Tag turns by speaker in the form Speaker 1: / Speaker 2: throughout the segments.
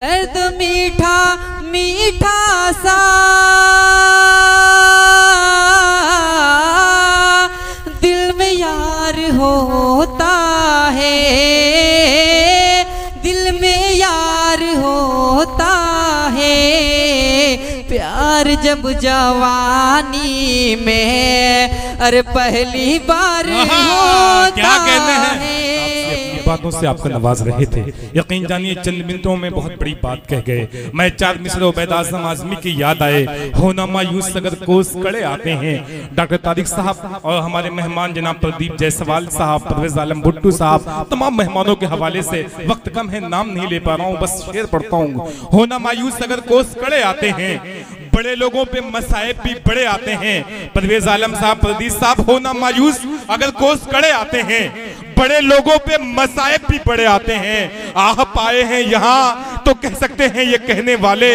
Speaker 1: दर्द मीठा मीठा सा दिल में यार होता है, दिल में यार होता है। प्यार जब जवानी में अरे पहली बार होता
Speaker 2: क्या कहते हैं
Speaker 1: है।
Speaker 2: बातों से आपको नवाज रहे थे। यकीन जानिए चंद मिनटों में बहुत बड़ी बात कह गए। मैं चार मिसरे उबैद आज़म आज़मी की याद आए, होना मायूस अगर कोस कड़े आते हैं। डॉक्टर तारिक साहब और हमारे मेहमान जनाब प्रदीप जायसवाल साहब, परवेज आलम भुट्टू साहब, तमाम मेहमानों के हवाले से वक्त कम है, नाम नहीं ले पा रहा हूँ, बस शेर पढ़ता हूँ। होना मायूस अगर कोस कड़े आते हैं, बड़े लोगों पे मसाइब भी बड़े आते हैं। परवेज आलम साहब, प्रदीप साहब, होना मायूस अगर कोस कड़े आते हैं, बड़े लोगों पे मसाइब भी बड़े आते हैं। आह पाए हैं यहाँ तो कह सकते हैं ये कहने वाले,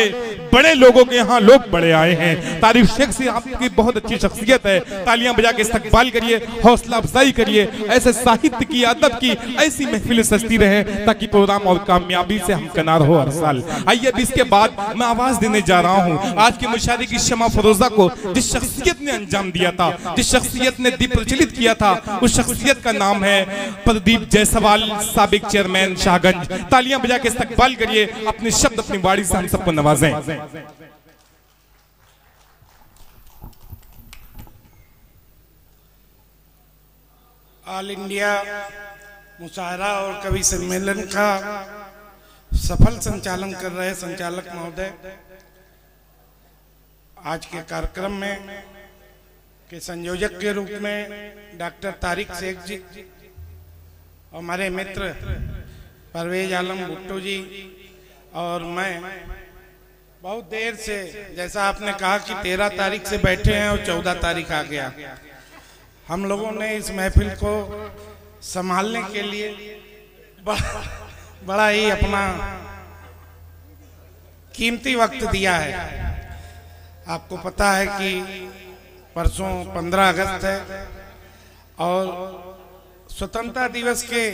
Speaker 2: बड़े लोगों के यहाँ लोग बड़े आए हैं। तारिक शेख से आपकी बहुत अच्छी शख्सियत है, तालियां बजा के इस्तकबाल करिए, हौसला अफजाई करिए। ऐसे साहित्य की, अदब की ऐसी महफिल सजती रहे ताकि प्रोग्राम और कामयाबी से हमकनार हो हर साल। आइए अब इसके बाद मैं आवाज देने जा रहा हूँ आज की मुशायरे की शमा फरोजा को, जिस शख्सियत ने अंजाम दिया था, जिस शख्सियत ने दीप प्रज्वलित किया था, उस शख्सियत का नाम है प्रदीप जायसवाल, साबिक चेयरमैन शाहगंज। तालियां बजा के इस्तकबाल करिए, अपने शब्द अपनी वाणी से हम सबको नवाजें।
Speaker 3: ऑल इंडिया मुशायरा और कवि सम्मेलन का सफल संचालन कर रहे संचालक महोदय, आज के कार्यक्रम में के संयोजक के रूप में डॉक्टर तारिक शेख जी, हमारे मित्र परवेज आलम भुट्टू जी, और मैं बहुत देर से, जैसा आपने कहा कि 13 तारीख से बैठे हैं और 14 तारीख आ गया, हम लोगों ने इस महफिल को संभालने के लिए बड़ा ही अपना कीमती वक्त दिया है। आपको पता है कि परसों 15 अगस्त है और स्वतंत्रता दिवस के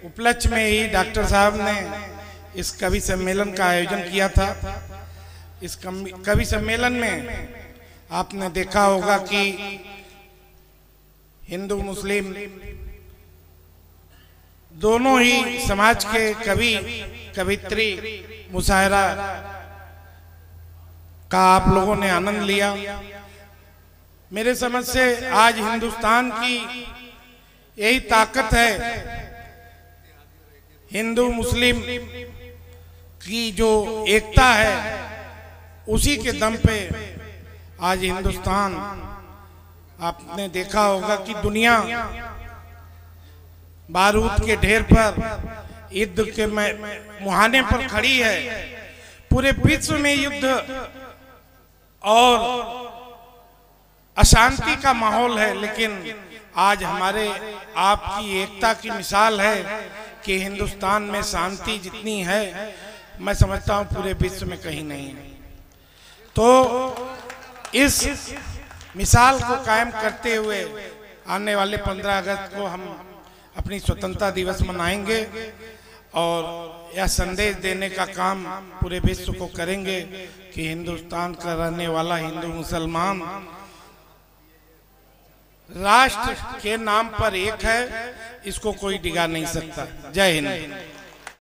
Speaker 3: उपलक्ष्य में ही डॉक्टर साहब ने इस कवि सम्मेलन का आयोजन किया था। इस कवि सम्मेलन में आपने देखा होगा कि हिंदू मुस्लिम दोनों ही समाज के कवि कवित्री मुशायरा का आप लोगों ने आनंद लिया। मेरे समझ से आज हिंदुस्तान की यही ताकत है, हिंदू मुस्लिम की जो एकता है, उसी के दम पे आज हिंदुस्तान, आपने देखा होगा कि दुनिया बारूद के ढेर पर, युद्ध के मुहाने पर खड़ी है। पूरे विश्व में युद्ध और अशांति का माहौल है, लेकिन आज हमारे आपकी एकता की मिसाल है कि हिंदुस्तान में शांति जितनी है, मैं समझता हूं पूरे विश्व में कहीं नहीं है। तो इस मिसाल को कायम करते हुए आने वाले 15 अगस्त को हम अपनी स्वतंत्रता दिवस मनाएंगे और यह संदेश देने का काम पूरे विश्व को करेंगे कि हिंदुस्तान का रहने वाला हिंदू मुसलमान राष्ट्र के नाम पर एक है, इसको कोई डिगा नहीं सकता। जय हिंद।